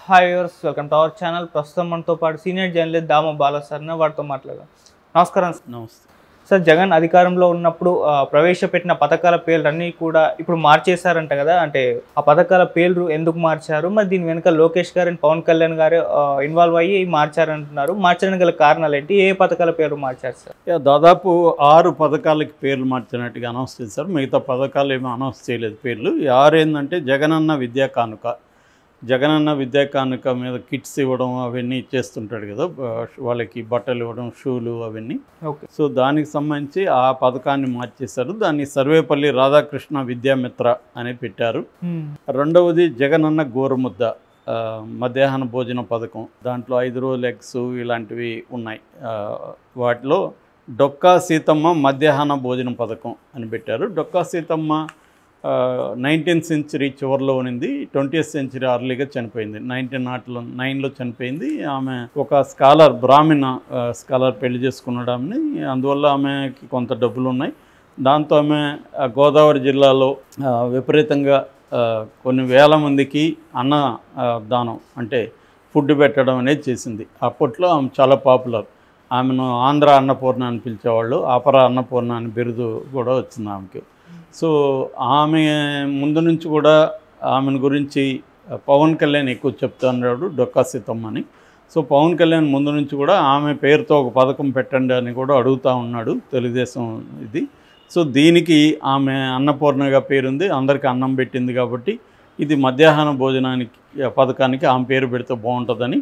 Hi viewers, welcome to our channel. ప్రస్తుతం మనతో పాటు సీనియర్ జర్నలిస్ట్ దామ బాలా సార్ వారితో మాట్లాడదాం. నమస్కారం. నమస్తే సార్, జగన్ అధికారంలో ఉన్నప్పుడు ప్రవేశపెట్టిన పథకాల పేర్లన్నీ కూడా ఇప్పుడు మార్చేశారంట కదా, అంటే ఆ పథకాల పేర్లు ఎందుకు మార్చారు, మరి దీని వెనుక లోకేష్ గారు అండ్ పవన్ కళ్యాణ్ గారు ఇన్వాల్వ్ అయ్యి మార్చారంటున్నారు. మార్చడానికి గల కారణాలు ఏంటి, ఏ పథకాల పేర్లు మార్చారు సార్? దాదాపు 6 పథకాలకి పేర్లు మార్చినట్టుగా అనౌన్స్ చేశారు. మిగతా పథకాలు ఏమీ అనౌన్స్ చేయలేదు పేర్లు. 6 ఏంటంటే జగనన్న విద్యా కానుక, జగనన్న విద్యా కానుక మీద కిట్స్ ఇవ్వడం అవన్నీ ఇచ్చేస్తుంటాడు కదా, వాళ్ళకి బట్టలు ఇవ్వడం, షూలు అవన్నీ. ఓకే. సో దానికి సంబంధించి ఆ పథకాన్ని మార్చేశారు. దాన్ని సర్వేపల్లి రాధాకృష్ణ విద్యామిత్ర అని పెట్టారు. రెండవది జగనన్న గోరుముద్ద మధ్యాహ్న భోజన పథకం. దాంట్లో 5 రోజులు ఎగ్స్ ఇలాంటివి ఉన్నాయి. వాటిలో డొక్కా సీతమ్మ మధ్యాహ్న భోజన పథకం అని పెట్టారు. డొక్కా సీతమ్మ 19th సెంచరీ చివరిలో ఉన్నింది, 20th సెంచరీ అర్లీగా చనిపోయింది. 1909లో చనిపోయింది. ఆమె ఒక స్కాలర్, బ్రాహ్మణ స్కాలర్ పెళ్లి చేసుకున్నాడు ఆమెని. అందువల్ల ఆమెకి కొంత డబ్బులు ఉన్నాయి. దాంతో ఆమె గోదావరి జిల్లాలో విపరీతంగా కొన్ని వేల మందికి అన్న దానం అంటే ఫుడ్ పెట్టడం అనేది చేసింది. అప్పట్లో ఆమె చాలా పాపులర్. ఆమెను ఆంధ్ర అన్నపూర్ణ అని పిలిచేవాళ్ళు. ఆపరా అన్నపూర్ణ అని బిరుదు కూడా వచ్చింది ఆమెకి. సో ఆమె ముందు నుంచి కూడా ఆమెను గురించి పవన్ కళ్యాణ్ ఎక్కువ చెప్తున్నాడు, డొక్కా సీతమ్మ అని. సో పవన్ కళ్యాణ్ ముందు నుంచి కూడా ఆమె పేరుతో ఒక పథకం పెట్టండి అని కూడా అడుగుతూ ఉన్నాడు, తెలుగుదేశం ఇది. సో దీనికి ఆమె అన్నపూర్ణగా పేరుంది, అందరికీ అన్నం పెట్టింది కాబట్టి ఇది మధ్యాహ్న భోజనానికి పథకానికి ఆమె పేరు పెడితే బాగుంటుందని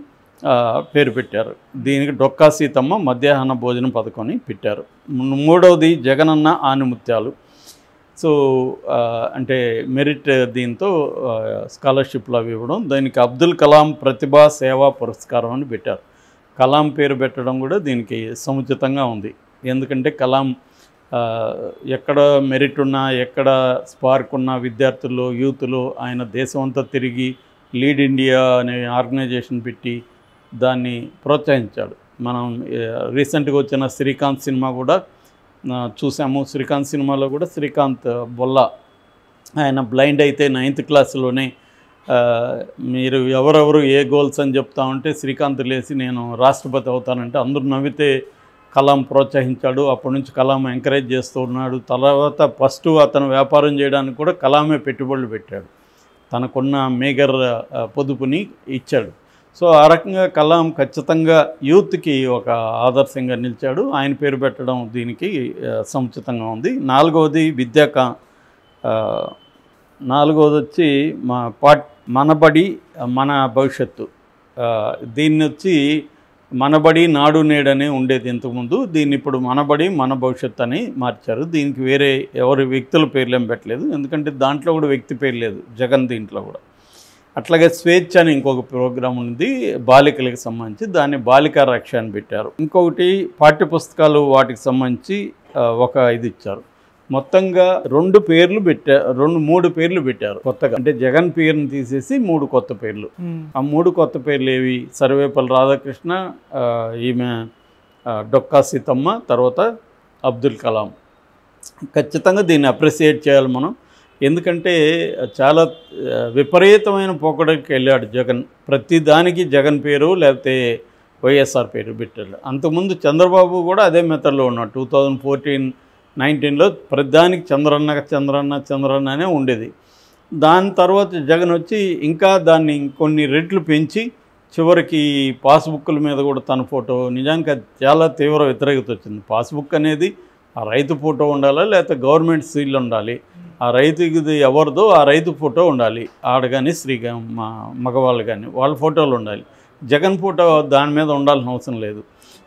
పేరు పెట్టారు. దీనికి డొక్కా సీతమ్మ మధ్యాహ్న భోజనం పథకం అని పెట్టారు. మూడవది జగనన్న ఆనిముత్యాలు. సో అంటే మెరిట్ దీంతో స్కాలర్షిప్లు అవి ఇవ్వడం. దానికి అబ్దుల్ కలాం ప్రతిభా సేవా పురస్కారం అని పెట్టారు. కలాం పేరు పెట్టడం కూడా దీనికి సముచితంగా ఉంది. ఎందుకంటే కలాం ఎక్కడ మెరిట్ ఉన్నా, ఎక్కడ స్పార్క్ ఉన్న విద్యార్థులు, యూత్లు ఆయన దేశం అంతా తిరిగి లీడ్ ఇండియా అనే ఆర్గనైజేషన్ పెట్టి దాన్ని ప్రోత్సహించాడు. మనం రీసెంట్గా వచ్చిన శ్రీకాంత్ సినిమా కూడా చూసాము. శ్రీకాంత్ సినిమాలో కూడా శ్రీకాంత్ బొల్ల ఆయన బ్లైండ్ అయితే 9th క్లాస్లోనే మీరు ఎవరెవరు ఏ గోల్స్ అని చెప్తా ఉంటే శ్రీకాంత్ లేచి నేను రాష్ట్రపతి అవుతానంటే అందరూ నవ్వితే కలాం ప్రోత్సహించాడు. అప్పటి నుంచి కలాం ఎంకరేజ్ చేస్తూ ఉన్నాడు. తర్వాత ఫస్ట్ అతను వ్యాపారం చేయడానికి కూడా కలామే పెట్టుబడులు పెట్టాడు. తనకున్న మేగర్ పొదుపుని ఇచ్చాడు. సో ఆ రకంగా కలాం ఖచ్చితంగా యూత్కి ఒక ఆదర్శంగా నిలిచాడు. ఆయన పేరు పెట్టడం దీనికి సముచితంగా ఉంది. నాలుగవది నాలుగవది వచ్చి మనబడి మన భవిష్యత్తు. దీన్ని వచ్చి మనబడి నాడు నేడనే ఉండేది ఇంతకుముందు. దీన్ని ఇప్పుడు మనబడి మన భవిష్యత్తు అని మార్చారు. దీనికి వేరే ఎవరి వ్యక్తుల పేర్లు ఏం పెట్టలేదు, ఎందుకంటే దాంట్లో కూడా వ్యక్తి పేరు లేదు జగన్ దీంట్లో కూడా. అట్లాగే స్వేచ్ఛ అని ఇంకొక ప్రోగ్రాం ఉంది బాలికలకు సంబంధించి, దాన్ని బాలికా రక్ష అని పెట్టారు. ఇంకొకటి పాఠ్యపుస్తకాలు వాటికి సంబంధించి ఒక ఇది ఇచ్చారు. మొత్తంగా 3 పేర్లు పెట్టారు, 3 పేర్లు పెట్టారు కొత్తగా. అంటే జగన్ పేరుని తీసేసి 3 కొత్త పేర్లు. ఆ 3 కొత్త పేర్లు ఏవి? సర్వేపల్లి రాధాకృష్ణ, ఈమె డొక్కా సీతమ్మ, తర్వాత అబ్దుల్ కలాం. ఖచ్చితంగా దీన్ని అప్రిషియేట్ చేయాలి మనం. ఎందుకంటే చాలా విపరీతమైన పోకడకి వెళ్ళాడు జగన్. ప్రతిదానికి జగన్ పేరు లేకపోతే వైఎస్ఆర్ పేరు పెట్టాడు. అంతకుముందు చంద్రబాబు కూడా అదే మెథడ్లో ఉన్నాడు. 2014-19లో ప్రతిదానికి చంద్రన్న అనే ఉండేది. దాని తర్వాత జగన్ వచ్చి ఇంకా దాన్ని కొన్ని రెట్లు పెంచి చివరికి పాస్బుక్ల మీద కూడా తన ఫోటో, నిజానికి అది చాలా తీవ్ర వ్యతిరేకత వచ్చింది. పాస్బుక్ అనేది ఆ రైతు ఫోటో ఉండాలి, లేకపోతే గవర్నమెంట్ సీల్ ఉండాలి. ఆ రైతుకి ఎవరిదో ఆ రైతు ఫోటో ఉండాలి, ఆడ కానీ స్త్రీ మగవాళ్ళు కానీ వాళ్ళ ఫోటోలు ఉండాలి. జగన్ ఫోటో దాని మీద ఉండాల్సిన అవసరం లేదు.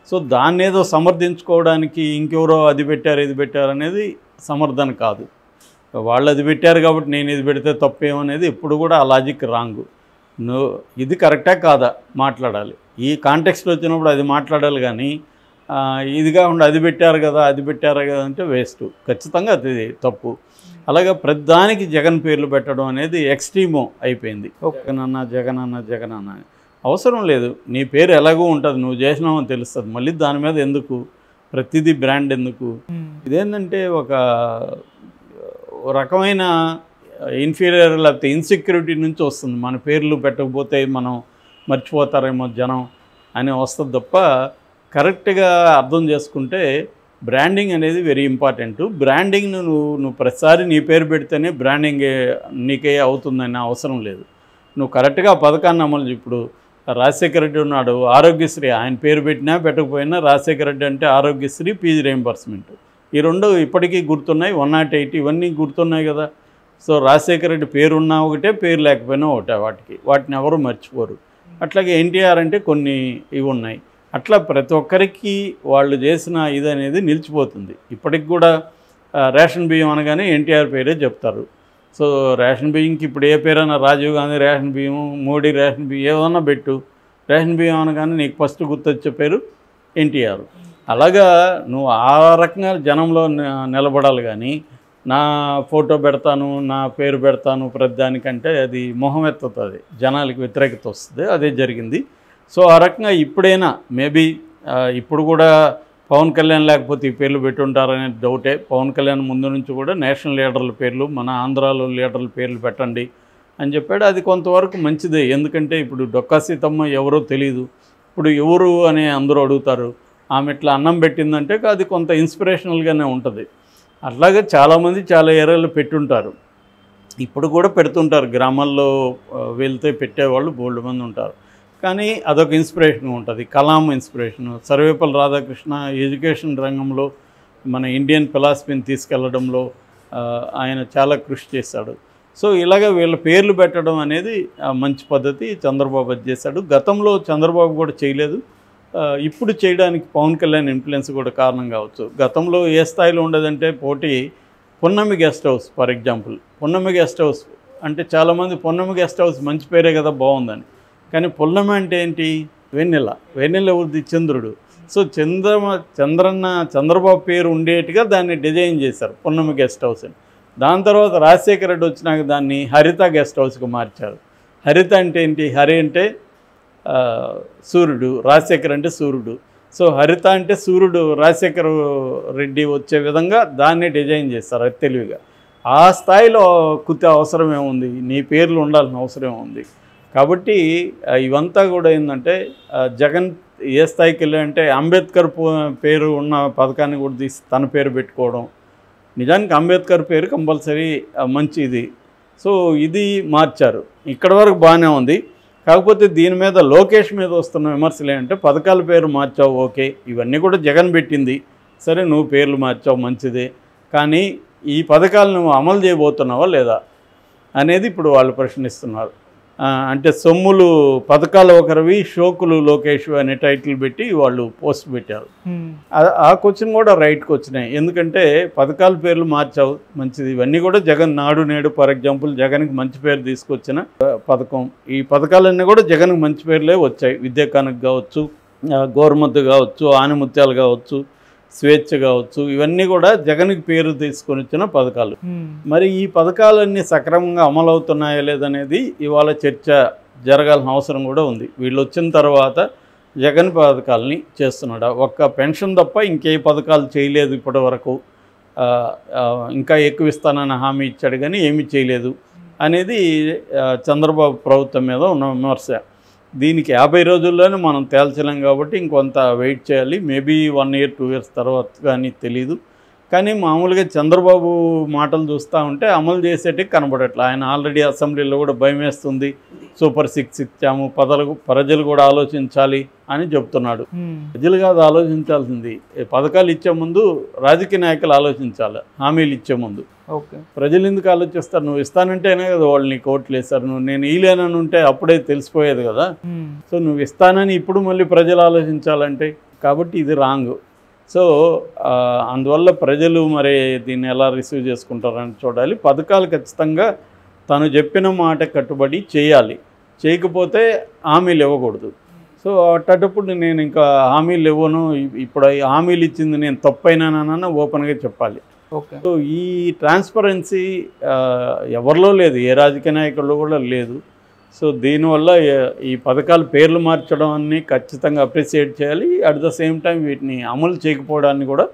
సో దాన్ని ఏదో సమర్థించుకోవడానికి ఇంకెవరో అది పెట్టారు ఇది పెట్టారు అనేది సమర్థన కాదు. వాళ్ళు అది పెట్టారు కాబట్టి నేను ఇది పెడితే తప్పేమనేది ఎప్పుడు కూడా ఆ లాజిక్ రాంగు. ఇది కరెక్టా కాదా మాట్లాడాలి. ఈ కాంటెక్స్ట్ వచ్చినప్పుడు అది మాట్లాడాలి, కానీ ఇది కాకుండా అది పెట్టారు కదా అంటే వేస్ట్. ఖచ్చితంగా అది తప్పు. అలాగే ప్రతిదానికి జగన్ పేర్లు పెట్టడం అనేది ఎక్స్ట్రీమో అయిపోయింది. జగనన్న అవసరం లేదు. నీ పేరు ఎలాగో ఉంటుంది, నువ్వు చేసినావని తెలుస్తుంది. మళ్ళీ దాని మీద ఎందుకు ప్రతిదీ బ్రాండ్ ఎందుకు? ఇదేంటంటే ఒక రకమైన ఇన్ఫీరియర్ లేకపోతే ఇన్సెక్యూరిటీ నుంచి వస్తుంది. మన పేర్లు పెట్టకపోతే మనం మర్చిపోతారేమో జనం అని వస్తుంది తప్ప కరెక్ట్గా అర్థం చేసుకుంటే బ్రాండింగ్ అనేది వెరీ ఇంపార్టెంట్. బ్రాండింగ్ను నువ్వు ప్రతిసారి నీ పేరు పెడితేనే బ్రాండింగ్ నీకే అవుతుందనే అవసరం లేదు. నువ్వు కరెక్ట్గా ఆ పథకాన్ని అమలు ఇప్పుడు రాజశేఖర రెడ్డి ఉన్నాడు, ఆరోగ్యశ్రీ ఆయన పేరు పెట్టినా పెట్టకపోయినా రాజశేఖర రెడ్డి అంటే ఆరోగ్యశ్రీ, ఫీజు రీయింబర్స్మెంట్ ఈ రెండు ఇప్పటికీ గుర్తున్నాయి. 108 ఇవన్నీ గుర్తున్నాయి కదా. సో రాజశేఖర రెడ్డి పేరున్నా ఒకటే, పేరు లేకపోయినా ఒకటే, వాటిని ఎవరు మర్చిపోరు. అట్లాగే ఎన్టీఆర్ అంటే కొన్ని ఇవి ఉన్నాయి. అట్లా ప్రతి ఒక్కరికి వాళ్ళు చేసిన ఇది అనేది నిలిచిపోతుంది. ఇప్పటికి కూడా రేషన్ బియ్యం అనగానే ఎన్టీఆర్ పేరే చెప్తారు. సో రేషన్ బియ్యంకి ఇప్పుడు ఏ పేరైనా రాజీవ్ గాంధీ రేషన్ బియ్యం, మోడీ రేషన్ బియ్యం ఏదన్నా పెట్టు, రేషన్ బియ్యం అనగానే నీకు ఫస్ట్ గుర్తొచ్చే పేరు ఎన్టీఆర్. అలాగా నువ్వు ఆ రకంగా జనంలో నిలబడాలి. కానీ నా ఫోటో పెడతాను, నా పేరు పెడతాను ప్రతిదానికంటే అది మొహం ఎత్తుతుంది, జనాలకి వ్యతిరేకత వస్తుంది. అదే జరిగింది. సో ఆ రకంగా ఇప్పుడైనా మేబీ ఇప్పుడు కూడా పవన్ కళ్యాణ్ లేకపోతే ఈ పేర్లు పెట్టుంటారనే డౌటే. పవన్ కళ్యాణ్ ముందు నుంచి కూడా నేషనల్ లీడర్ల పేర్లు, మన ఆంధ్రాలో లీడర్ల పేర్లు పెట్టండి అని చెప్పాడు. అది కొంతవరకు మంచిదే. ఎందుకంటే ఇప్పుడు డొక్కా సీతమ్మ ఎవరో తెలియదు, ఇప్పుడు ఎవరు అని అందరూ అడుగుతారు. ఆమె ఇట్లా అన్నం పెట్టిందంటే అది కొంత ఇన్స్పిరేషనల్గానే ఉంటుంది. అట్లాగే చాలామంది చాలా ఏరియాలో పెట్టుంటారు, ఇప్పుడు కూడా పెడుతుంటారు. గ్రామాల్లో వెళ్తే పెట్టేవాళ్ళు బోల్డ్ మంది ఉంటారు. కానీ అదొక ఇన్స్పిరేషన్ ఉంటుంది. కలాం ఇన్స్పిరేషను, సర్వేపల్లి రాధాకృష్ణ ఎడ్యుకేషన్ రంగంలో మన ఇండియన్ ఫిలాసఫీని తీసుకెళ్లడంలో ఆయన చాలా కృషి చేశాడు. సో ఇలాగ వీళ్ళ పేర్లు పెట్టడం అనేది మంచి పద్ధతి. చంద్రబాబు అది చేశాడు. గతంలో చంద్రబాబు కూడా చేయలేదు, ఇప్పుడు చేయడానికి పవన్ కళ్యాణ్ ఇన్ఫ్లుయెన్స్ కూడా కారణం కావచ్చు. గతంలో ఏ స్థాయిలో ఉండదంటే పోటీ పున్నమి గెస్ట్ హౌస్ ఫర్ ఎగ్జాంపుల్. పున్నమి గెస్ట్ హౌస్ అంటే చాలామంది పున్నమి గెస్ట్ హౌస్ మంచి పేరే కదా బాగుందని, కానీ పున్నమి అంటే ఏంటి? వెన్నెల వృద్ధి చంద్రుడు. సో చంద్రబాబు పేరు ఉండేట్టుగా దాన్ని డిజైన్ చేశారు పున్నమి గెస్ట్ హౌస్ అని. దాని తర్వాత రాజశేఖర రెడ్డి వచ్చినాక దాన్ని హరిత గెస్ట్ హౌస్కి మార్చారు. హరిత అంటే ఏంటి? హరి అంటే సూర్యుడు, రాజశేఖర్ అంటే సూర్యుడు. సో హరిత అంటే సూర్యుడు, రాజశేఖర రెడ్డి వచ్చే విధంగా దాన్ని డిజైన్ చేస్తారు. అది తెలివిగా. ఆ స్థాయిలో కుతే అవసరం ఏముంది? నీ పేర్లు ఉండాల్సిన అవసరం ఉంది. కాబట్టి ఇవంతా కూడా ఏంటంటే జగన్ ఏ స్థాయికి వెళ్ళాడంటే అంబేద్కర్ పేరు ఉన్న పథకాన్ని కూడా తీసి తన పేరు పెట్టుకోవడం. నిజానికి అంబేద్కర్ పేరు కంపల్సరీ మంచిది. సో ఇది మార్చారు. ఇక్కడ వరకు బాగానే ఉంది. కాకపోతే దీని మీద లోకేష్ మీద వస్తున్న విమర్శలు ఏంటంటే పథకాల పేరు మార్చావు, ఓకే, ఇవన్నీ కూడా జగన్ పెట్టింది, సరే నువ్వు పేర్లు మార్చావు మంచిదే, కానీ ఈ పథకాలు నువ్వు అమలు చేయబోతున్నావా లేదా అనేది ఇప్పుడు వాళ్ళు ప్రశ్నిస్తున్నారు. అంటే సొమ్ములు పథకాలు ఒకరివి, షోకులు లోకేష్ అనే టైటిల్ పెట్టి వాళ్ళు పోస్ట్ పెట్టారు. ఆ క్వశ్చన్ కూడా రైట్కి వచ్చినాయి. ఎందుకంటే పథకాల పేర్లు మార్చావు మంచిది, ఇవన్నీ కూడా జగన్ నాడు నేడు ఫర్ ఎగ్జాంపుల్ జగన్కి మంచి పేరు తీసుకొచ్చిన పథకం. ఈ పథకాలన్నీ కూడా జగన్కి మంచి పేర్లే వచ్చాయి. విద్యా కానుక కావచ్చు, గోరుముద్ద కావచ్చు, ఆనిముత్యాలు కావచ్చు, స్వేచ్ఛ కావచ్చు, ఇవన్నీ కూడా జగన్కి పేరు తీసుకొని వచ్చిన పథకాలు. మరి ఈ పథకాలన్నీ సక్రమంగా అమలు అవుతున్నాయా లేదనేది ఇవాళ చర్చ జరగాల్సిన అవసరం కూడా ఉంది. వీళ్ళు వచ్చిన తర్వాత జగన్ పథకాలని చేస్తున్నాడా? ఒక్క పెన్షన్ తప్ప ఇంకే పథకాలు చేయలేదు ఇప్పటి వరకు. ఇంకా ఎక్కువ ఇస్తానని హామీ ఇచ్చాడు కానీ ఏమీ చేయలేదు అనేది చంద్రబాబు ప్రభుత్వం మీద ఉన్న విమర్శ. దీనికి 50 రోజుల్లోనే మనం తేల్చలేం కాబట్టి ఇంకొంత వెయిట్ చేయాలి. మేబీ 1 year 2 years తర్వాత కానీ తెలీదు. కానీ మామూలుగా చంద్రబాబు మాటలు చూస్తూ ఉంటే అమలు చేసేటివి కనబడట్లా. ఆయన ఆల్రెడీ అసెంబ్లీలో కూడా భయం వేస్తుంది, సూపర్ 6 ఇచ్చాము, ప్రజలు కూడా ఆలోచించాలి అని చెప్తున్నాడు. ప్రజలు కాదు ఆలోచించాల్సింది, పథకాలు ఇచ్చే ముందు రాజకీయ నాయకులు ఆలోచించాలి. హామీలు ఇచ్చే ముందు ప్రజలు ఎందుకు ఆలోచిస్తారు? నువ్వు ఇస్తానంటేనే కదా వాళ్ళు నీకు ఓట్లు వేస్తారు. నేను ఈలేనని ఉంటే అప్పుడే తెలిసిపోయేది కదా. సో నువ్వు ఇస్తానని ఇప్పుడు మళ్ళీ ప్రజలు ఆలోచించాలంటే, కాబట్టి ఇది రాంగ్. సో అందువల్ల ప్రజలు మరి దీన్ని ఎలా రిసీవ్ చేసుకుంటారని చూడాలి. పథకాలు ఖచ్చితంగా తను చెప్పిన మాట కట్టుబడి చేయాలి, చేయకపోతే హామీలు ఇవ్వకూడదు. సో అట్టప్పుడు నేను ఇంకా హామీలు ఇవ్వను, ఇప్పుడు హామీలు ఇచ్చింది నేను తప్పైనానన్నా ఓపెన్గా చెప్పాలి. సో ఈ ట్రాన్స్పరెన్సీ ఎవరిలో లేదు, ఏ రాజకీయ నాయకుల్లో కూడా లేదు. సో దీనివల్ల ఈ పథకాల పేర్లు మార్చడం అన్ని ఖచ్చితంగా అప్రిషియేట్ చేయాలి. అట్ ద సేమ్ టైం వీటిని అమలు చేయకపోవడాన్ని కూడా